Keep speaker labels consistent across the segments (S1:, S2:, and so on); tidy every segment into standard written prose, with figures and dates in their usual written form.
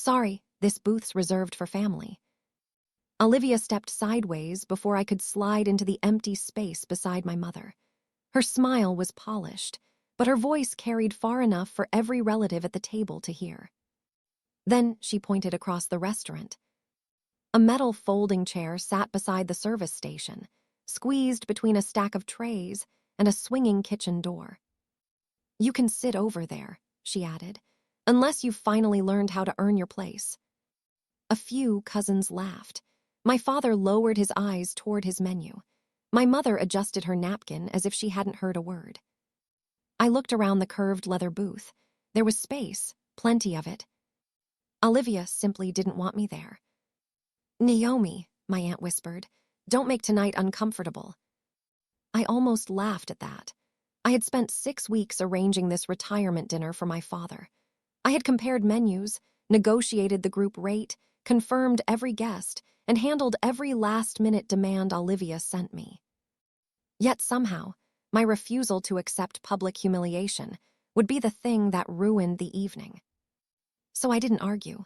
S1: Sorry, this booth's reserved for family. Olivia stepped sideways before I could slide into the empty space beside my mother. Her smile was polished, but her voice carried far enough for every relative at the table to hear. Then she pointed across the restaurant. A metal folding chair sat beside the service station, squeezed between a stack of trays and a swinging kitchen door. You can sit over there, she added, unless you've finally learned how to earn your place. A few cousins laughed. My father lowered his eyes toward his menu. My mother adjusted her napkin as if she hadn't heard a word. I looked around the curved leather booth. There was space, plenty of it. Olivia simply didn't want me there. Naomi, my aunt whispered, don't make tonight uncomfortable. I almost laughed at that. I had spent 6 weeks arranging this retirement dinner for my father. I had compared menus, negotiated the group rate, confirmed every guest, and handled every last-minute demand Olivia sent me. Yet somehow, my refusal to accept public humiliation would be the thing that ruined the evening. So I didn't argue.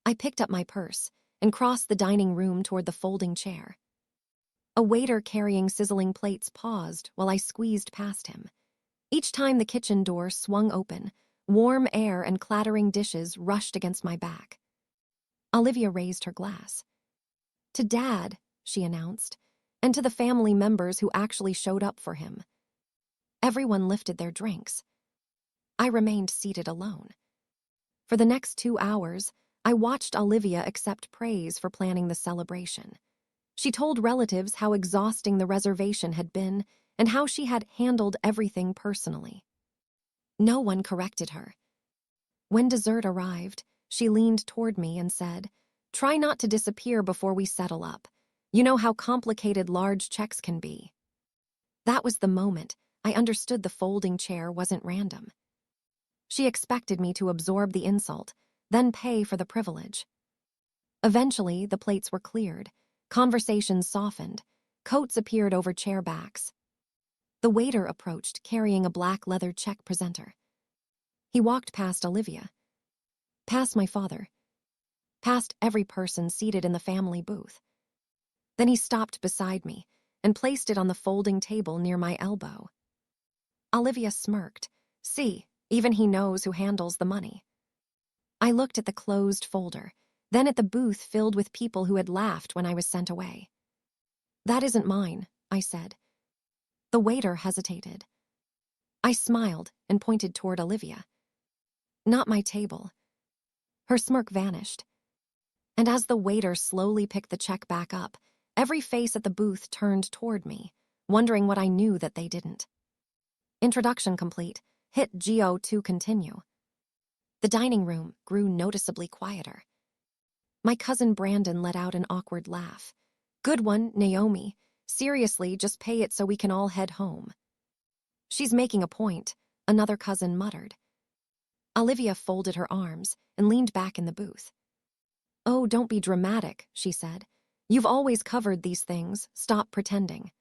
S1: I picked up my purse and crossed the dining room toward the folding chair. A waiter carrying sizzling plates paused while I squeezed past him. Each time the kitchen door swung open, warm air and clattering dishes rushed against my back. Olivia raised her glass. To Dad, she announced, and to the family members who actually showed up for him. Everyone lifted their drinks. I remained seated alone. For the next 2 hours, I watched Olivia accept praise for planning the celebration. She told relatives how exhausting the reservation had been and how she had handled everything personally. No one corrected her. When dessert arrived, she leaned toward me and said, "Try not to disappear before we settle up. You know how complicated large checks can be." That was the moment I understood the folding chair wasn't random. She expected me to absorb the insult, then pay for the privilege. Eventually, the plates were cleared, conversations softened, coats appeared over chair backs. The waiter approached, carrying a black leather check presenter. He walked past Olivia, past my father, past every person seated in the family booth. Then he stopped beside me and placed it on the folding table near my elbow. Olivia smirked. See, even he knows who handles the money. I looked at the closed folder, then at the booth filled with people who had laughed when I was sent away. That isn't mine, I said. The waiter hesitated. I smiled and pointed toward Olivia. Not my table. Her smirk vanished. And as the waiter slowly picked the check back up, every face at the booth turned toward me, wondering what I knew that they didn't. Introduction complete. Hit Go to continue. The dining room grew noticeably quieter. My cousin Brandon let out an awkward laugh. Good one, Naomi. Seriously, just pay it so we can all head home. She's making a point, another cousin muttered. Olivia folded her arms and leaned back in the booth. Oh, don't be dramatic, she said. You've always covered these things. Stop pretending.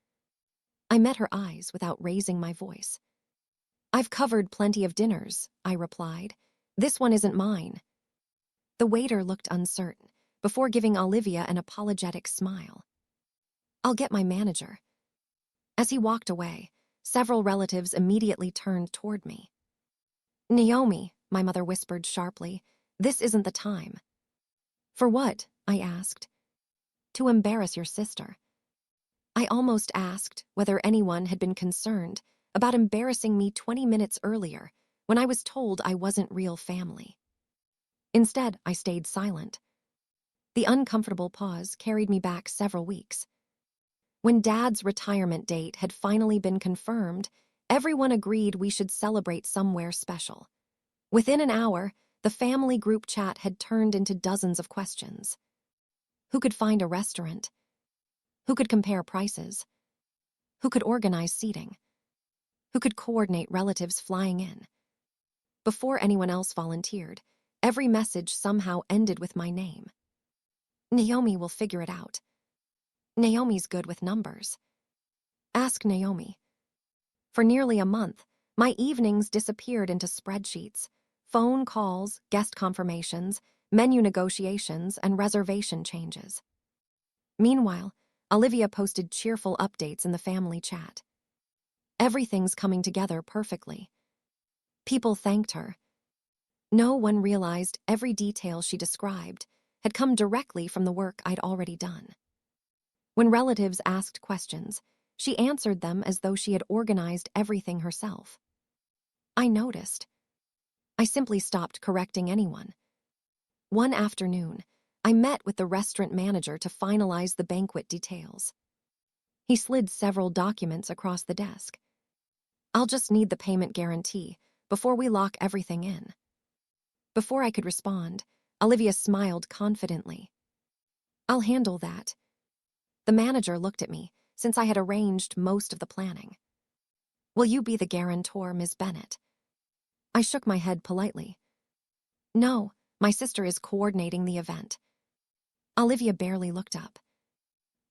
S1: I met her eyes without raising my voice. I've covered plenty of dinners, I replied. This one isn't mine. The waiter looked uncertain before giving Olivia an apologetic smile. I'll get my manager. As he walked away, several relatives immediately turned toward me. Naomi, my mother whispered sharply, this isn't the time. For what? I asked. To embarrass your sister. I almost asked whether anyone had been concerned about embarrassing me 20 minutes earlier when I was told I wasn't real family. Instead, I stayed silent. The uncomfortable pause carried me back several weeks. When Dad's retirement date had finally been confirmed, everyone agreed we should celebrate somewhere special. Within an hour, the family group chat had turned into dozens of questions. Who could find a restaurant? Who could compare prices? Who could organize seating? Who could coordinate relatives flying in? Before anyone else volunteered, every message somehow ended with my name. Naomi will figure it out. Naomi's good with numbers. Ask Naomi. For nearly a month, my evenings disappeared into spreadsheets, phone calls, guest confirmations, menu negotiations, and reservation changes. Meanwhile, Olivia posted cheerful updates in the family chat. Everything's coming together perfectly. People thanked her. No one realized every detail she described had come directly from the work I'd already done. When relatives asked questions, she answered them as though she had organized everything herself. I noticed. I simply stopped correcting anyone. One afternoon, I met with the restaurant manager to finalize the banquet details. He slid several documents across the desk. "I'll just need the payment guarantee before we lock everything in." Before I could respond, Olivia smiled confidently. "I'll handle that." The manager looked at me, since I had arranged most of the planning. "Will you be the guarantor, Ms. Bennett?" I shook my head politely. "No, my sister is coordinating the event." Olivia barely looked up.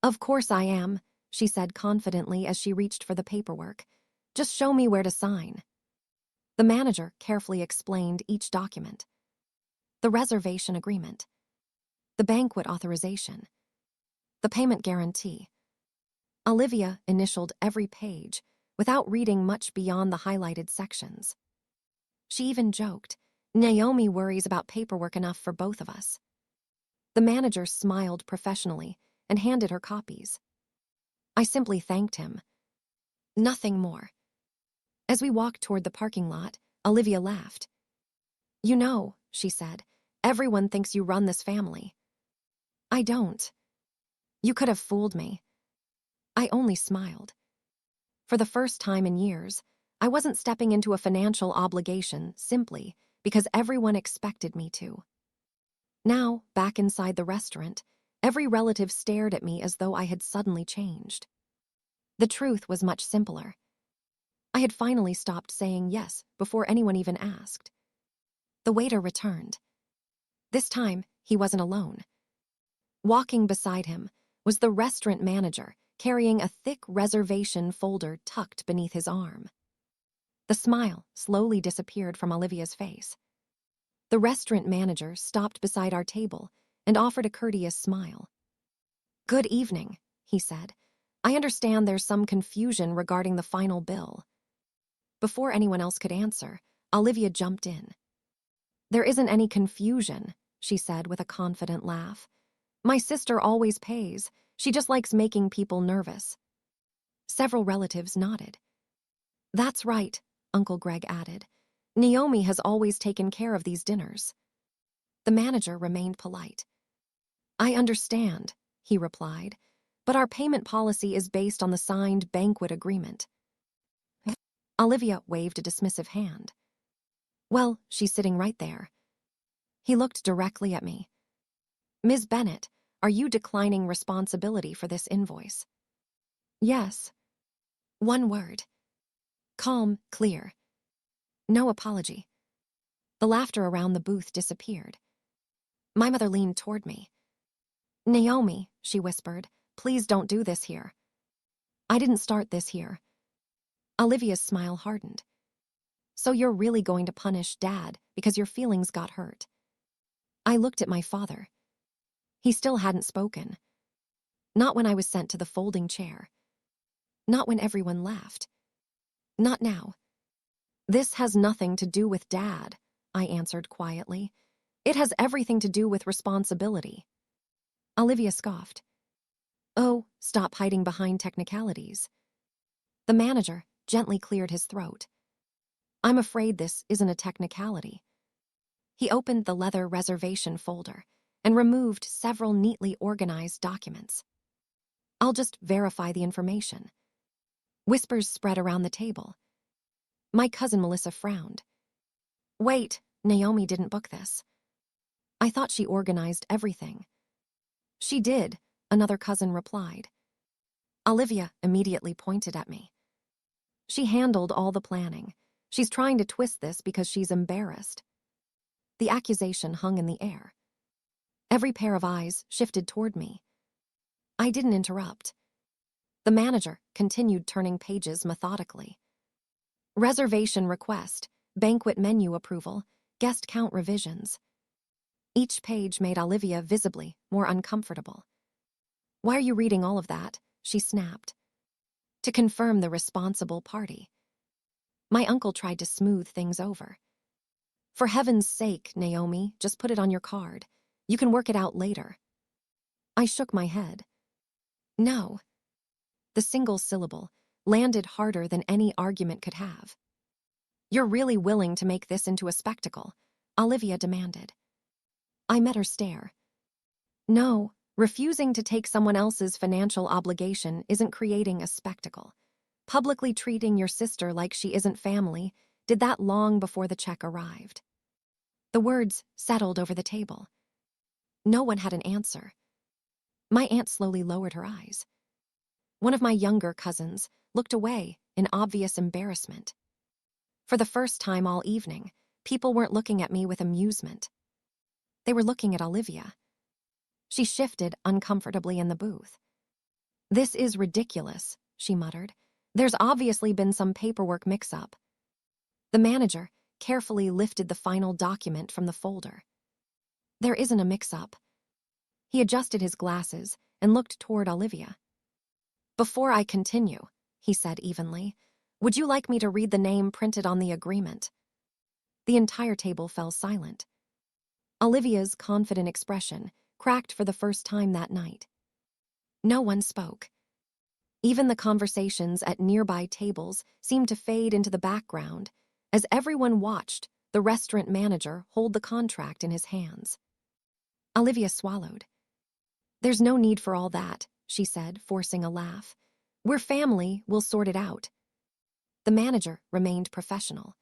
S1: "Of course I am," she said confidently as she reached for the paperwork. "Just show me where to sign." The manager carefully explained each document. The reservation agreement, the banquet authorization, the payment guarantee. Olivia initialed every page without reading much beyond the highlighted sections. She even joked, "Naomi worries about paperwork enough for both of us." The manager smiled professionally and handed her copies. I simply thanked him. Nothing more. As we walked toward the parking lot, Olivia laughed. "You know," she said, "everyone thinks you run this family." "I don't." "You could have fooled me." I only smiled. For the first time in years, I wasn't stepping into a financial obligation simply because everyone expected me to. Now, back inside the restaurant, every relative stared at me as though I had suddenly changed. The truth was much simpler. I had finally stopped saying yes before anyone even asked. The waiter returned. This time, he wasn't alone. Walking beside him was the restaurant manager, carrying a thick reservation folder tucked beneath his arm. The smile slowly disappeared from Olivia's face. The restaurant manager stopped beside our table and offered a courteous smile. "Good evening," he said. "I understand there's some confusion regarding the final bill." Before anyone else could answer, Olivia jumped in. "There isn't any confusion," she said with a confident laugh. "My sister always pays. She just likes making people nervous." Several relatives nodded. "That's right," Uncle Greg added. "Naomi has always taken care of these dinners." The manager remained polite. "I understand," he replied, "but our payment policy is based on the signed banquet agreement." Olivia waved a dismissive hand. "Well, she's sitting right there." He looked directly at me. "Ms. Bennett, are you declining responsibility for this invoice?" "Yes." One word. Calm, clear. No apology. The laughter around the booth disappeared. My mother leaned toward me. "Naomi," she whispered, "please don't do this here." "I didn't start this here." Olivia's smile hardened. "So you're really going to punish Dad because your feelings got hurt?" I looked at my father. He still hadn't spoken. Not when I was sent to the folding chair. Not when everyone left. Not now. "This has nothing to do with Dad," I answered quietly. "It has everything to do with responsibility." Olivia scoffed. "Oh, stop hiding behind technicalities." The manager gently cleared his throat. "I'm afraid this isn't a technicality." He opened the leather reservation folder and removed several neatly organized documents. "I'll just verify the information." Whispers spread around the table. My cousin Melissa frowned. "Wait, Naomi didn't book this." "I thought she organized everything." "She did," another cousin replied. Olivia immediately pointed at me. "She handled all the planning. She's trying to twist this because she's embarrassed." The accusation hung in the air. Every pair of eyes shifted toward me. I didn't interrupt. The manager continued turning pages methodically. "Reservation request, banquet menu approval, Guest count revisions. Each page made Olivia visibly more uncomfortable. Why are you reading all of that? She snapped. To confirm the responsible party. My uncle tried to smooth things over. For heaven's sake, Naomi, just put it on your card. You can work it out later. I shook my head. No. The single syllable landed harder than any argument could have. You're really willing to make this into a spectacle, Olivia demanded. I met her stare. No, refusing to take someone else's financial obligation isn't creating a spectacle. Publicly treating your sister like she isn't family did that long before the check arrived. The words settled over the table. No one had an answer. My aunt slowly lowered her eyes. One of my younger cousins looked away in obvious embarrassment. For the first time all evening, people weren't looking at me with amusement. They were looking at Olivia. She shifted uncomfortably in the booth. This is ridiculous, she muttered. There's obviously been some paperwork mix-up. The manager carefully lifted the final document from the folder. There isn't a mix-up. He adjusted his glasses and looked toward Olivia. Before I continue, he said evenly, would you like me to read the name printed on the agreement? The entire table fell silent. Olivia's confident expression cracked for the first time that night. No one spoke. Even the conversations at nearby tables seemed to fade into the background as everyone watched the restaurant manager hold the contract in his hands. Olivia swallowed. There's no need for all that, she said, forcing a laugh. We're family, we'll sort it out. The manager remained professional.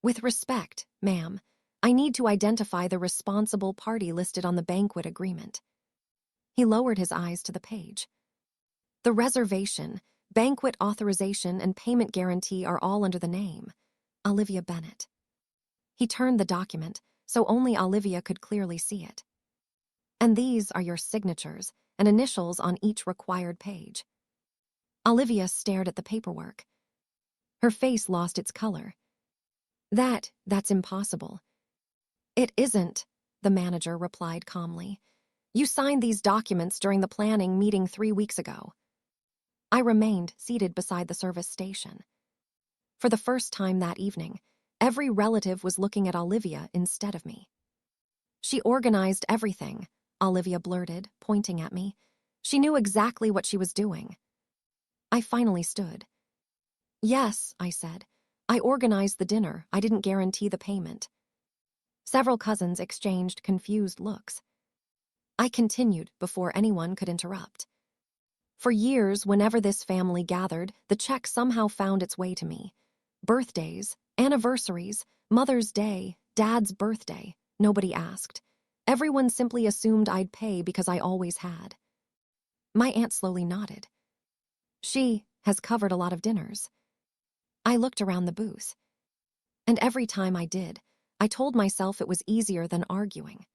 S1: With respect, ma'am, I need to identify the responsible party listed on the banquet agreement. He lowered his eyes to the page. The reservation, banquet authorization, and payment guarantee are all under the name Olivia Bennett. He turned the document so only Olivia could clearly see it. And these are your signatures and initials on each required page. Olivia stared at the paperwork. Her face lost its color. That's impossible. It isn't, the manager replied calmly. You signed these documents during the planning meeting 3 weeks ago. I remained seated beside the service station. For the first time that evening, every relative was looking at Olivia instead of me. She organized everything, Olivia blurted, pointing at me. She knew exactly what she was doing. I finally stood. Yes, I said. I organized the dinner. I didn't guarantee the payment. Several cousins exchanged confused looks. I continued before anyone could interrupt. For years, whenever this family gathered, the check somehow found its way to me. Birthdays, anniversaries, Mother's Day, Dad's birthday, nobody asked. Everyone simply assumed I'd pay because I always had. My aunt slowly nodded. She has covered a lot of dinners. I looked around the booth. And every time I did, I told myself it was easier than arguing.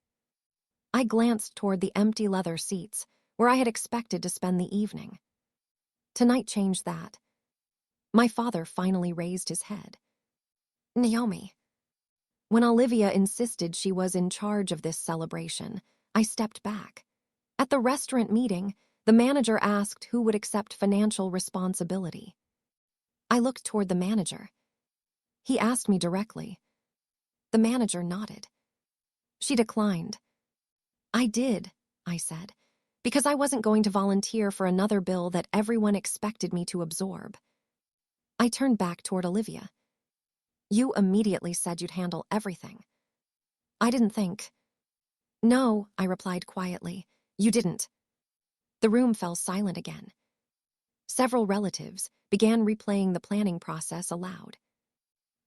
S1: I glanced toward the empty leather seats where I had expected to spend the evening. Tonight changed that. My father finally raised his head. Naomi. When Olivia insisted she was in charge of this celebration, I stepped back. At the restaurant meeting, the manager asked who would accept financial responsibility. I looked toward the manager. He asked me directly. The manager nodded. She declined. I did, I said, because I wasn't going to volunteer for another bill that everyone expected me to absorb. I turned back toward Olivia. You immediately said you'd handle everything. I didn't think. No, I replied quietly. You didn't. The room fell silent again. Several relatives began replaying the planning process aloud.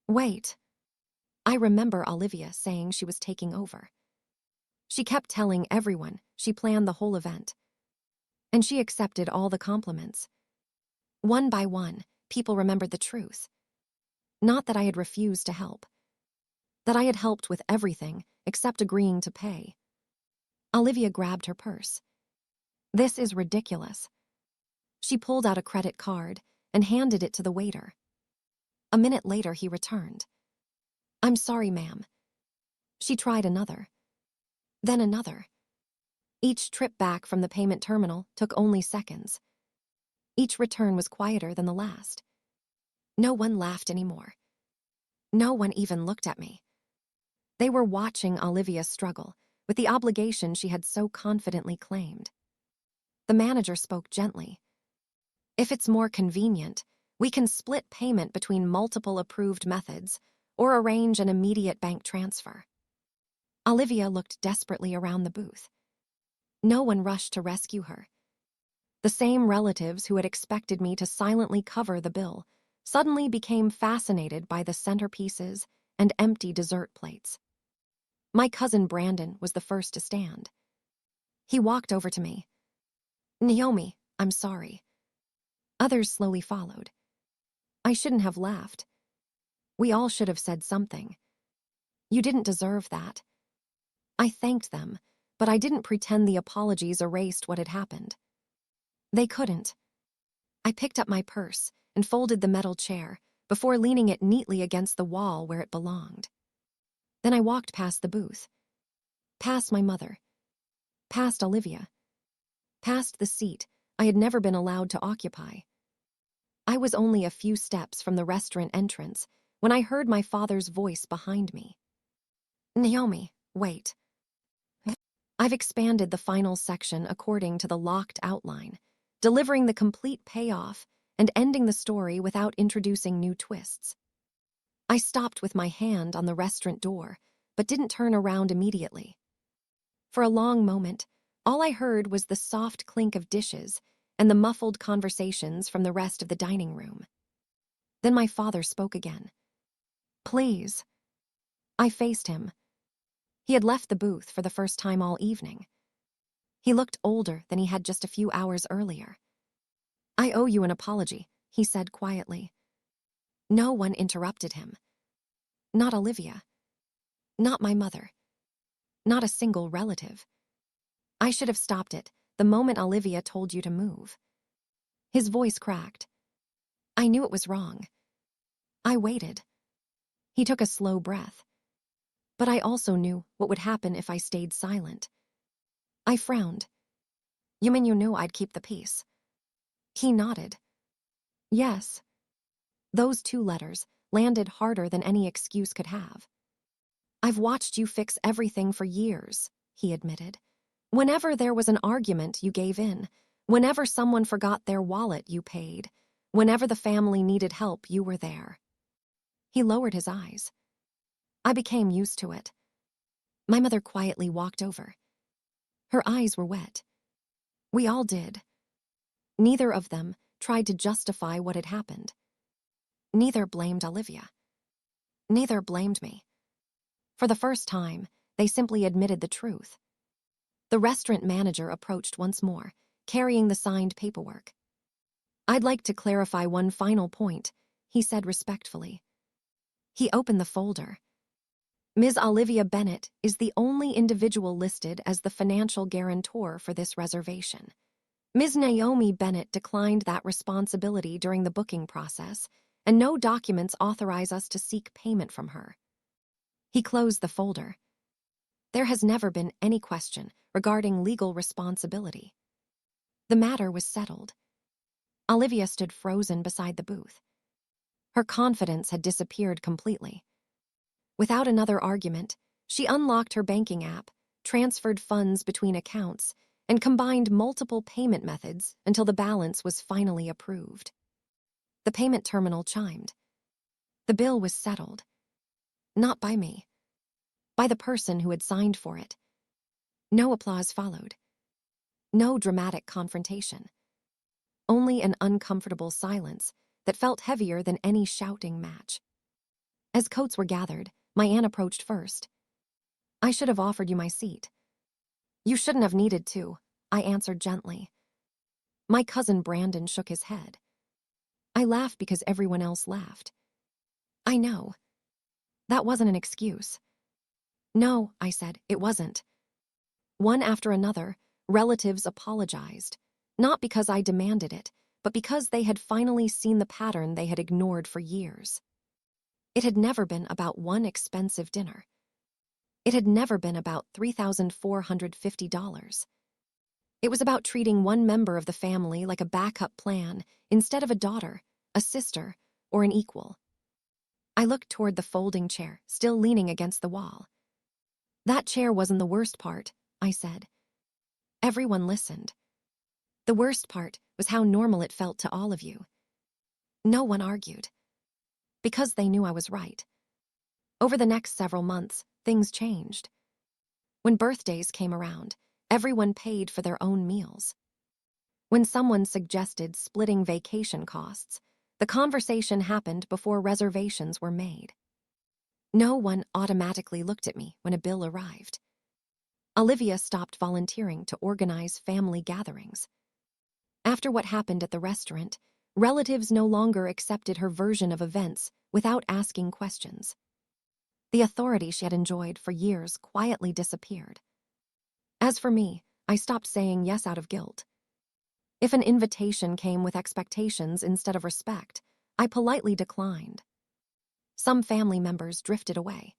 S1: Wait. I remember Olivia saying she was taking over. She kept telling everyone she planned the whole event. And she accepted all the compliments. One by one, people remembered the truth. Not that I had refused to help. That I had helped with everything except agreeing to pay. Olivia grabbed her purse. This is ridiculous. She pulled out a credit card and handed it to the waiter. A minute later, he returned. I'm sorry, ma'am. She tried another, then another. Each trip back from the payment terminal took only seconds. Each return was quieter than the last. No one laughed anymore. No one even looked at me. They were watching Olivia struggle with the obligation she had so confidently claimed. The manager spoke gently. If it's more convenient, we can split payment between multiple approved methods or arrange an immediate bank transfer. Olivia looked desperately around the booth. No one rushed to rescue her. The same relatives who had expected me to silently cover the bill suddenly became fascinated by the centerpieces and empty dessert plates. My cousin Brandon was the first to stand. He walked over to me. "Naomi, I'm sorry." Others slowly followed. I shouldn't have laughed. We all should have said something. You didn't deserve that. I thanked them, but I didn't pretend the apologies erased what had happened. They couldn't. I picked up my purse and folded the metal chair before leaning it neatly against the wall where it belonged. Then I walked past the booth, past my mother, past Olivia, past the seat I had never been allowed to occupy. I was only a few steps from the restaurant entrance when I heard my father's voice behind me. "Naomi, wait." I've expanded the final section according to the locked outline, delivering the complete payoff and ending the story without introducing new twists. I stopped with my hand on the restaurant door, but didn't turn around immediately. For a long moment, all I heard was the soft clink of dishes and the muffled conversations from the rest of the dining room. Then my father spoke again. "Please." I faced him. He had left the booth for the first time all evening. He looked older than he had just a few hours earlier. "I owe you an apology," he said quietly. No one interrupted him. Not Olivia. Not my mother. Not a single relative. "I should have stopped it the moment Olivia told you to move." His voice cracked. I knew it was wrong. I waited. He took a slow breath. But I also knew what would happen if I stayed silent. I frowned. "You mean you knew I'd keep the peace?" He nodded. "Yes." Those two letters landed harder than any excuse could have. "I've watched you fix everything for years," he admitted. "Whenever there was an argument, you gave in. Whenever someone forgot their wallet, you paid. Whenever the family needed help, you were there." He lowered his eyes. I became used to it. My mother quietly walked over. Her eyes were wet. We all did. Neither of them tried to justify what had happened. Neither blamed Olivia. Neither blamed me. For the first time, they simply admitted the truth. The restaurant manager approached once more, carrying the signed paperwork. "I'd like to clarify one final point," he said respectfully. He opened the folder. "Ms. Olivia Bennett is the only individual listed as the financial guarantor for this reservation. Ms. Naomi Bennett declined that responsibility during the booking process, and no documents authorize us to seek payment from her." He closed the folder. There has never been any question regarding legal responsibility. The matter was settled. Olivia stood frozen beside the booth. Her confidence had disappeared completely. Without another argument, she unlocked her banking app, transferred funds between accounts, and combined multiple payment methods until the balance was finally approved. The payment terminal chimed. The bill was settled. Not by me. By the person who had signed for it. No applause followed. No dramatic confrontation. Only an uncomfortable silence that felt heavier than any shouting match. As coats were gathered, my aunt approached first. "I should have offered you my seat." "You shouldn't have needed to," I answered gently. My cousin Brandon shook his head. "I laughed because everyone else laughed." "I know. That wasn't an excuse." "No," I said, "it wasn't." One after another, relatives apologized, not because I demanded it, but because they had finally seen the pattern they had ignored for years. It had never been about one expensive dinner. It had never been about $3,450. It was about treating one member of the family like a backup plan instead of a daughter, a sister, or an equal. I looked toward the folding chair, still leaning against the wall. "That chair wasn't the worst part," I said. Everyone listened. "The worst part was how normal it felt to all of you." No one argued. Because they knew I was right. Over the next several months, things changed. When birthdays came around, everyone paid for their own meals. When someone suggested splitting vacation costs, the conversation happened before reservations were made. No one automatically looked at me when a bill arrived. Olivia stopped volunteering to organize family gatherings. After what happened at the restaurant, relatives no longer accepted her version of events without asking questions. The authority she had enjoyed for years quietly disappeared. As for me, I stopped saying yes out of guilt. If an invitation came with expectations instead of respect, I politely declined. Some family members drifted away.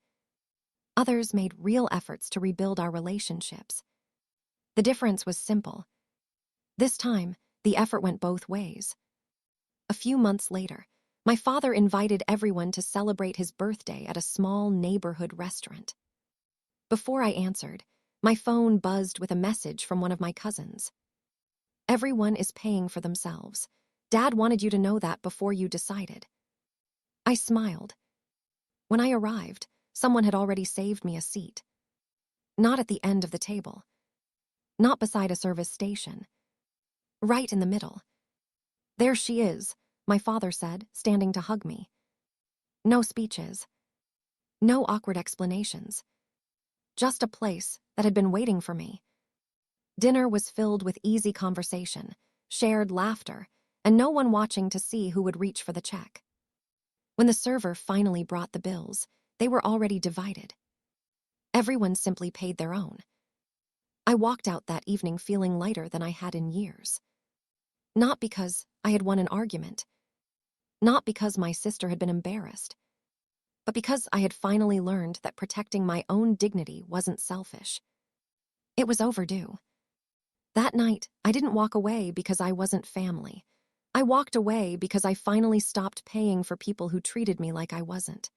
S1: Others made real efforts to rebuild our relationships. The difference was simple. This time, the effort went both ways. A few months later, my father invited everyone to celebrate his birthday at a small neighborhood restaurant. Before I answered, my phone buzzed with a message from one of my cousins. "Everyone is paying for themselves. Dad wanted you to know that before you decided." I smiled. When I arrived, someone had already saved me a seat. Not at the end of the table. Not beside a service station. Right in the middle. "There she is," my father said, standing to hug me. No speeches. No awkward explanations. Just a place that had been waiting for me. Dinner was filled with easy conversation, shared laughter, and no one watching to see who would reach for the check. When the server finally brought the bills, they were already divided. Everyone simply paid their own. I walked out that evening feeling lighter than I had in years. Not because I had won an argument. Not because my sister had been embarrassed. But because I had finally learned that protecting my own dignity wasn't selfish. It was overdue. That night, I didn't walk away because I wasn't family. I walked away because I finally stopped paying for people who treated me like I wasn't.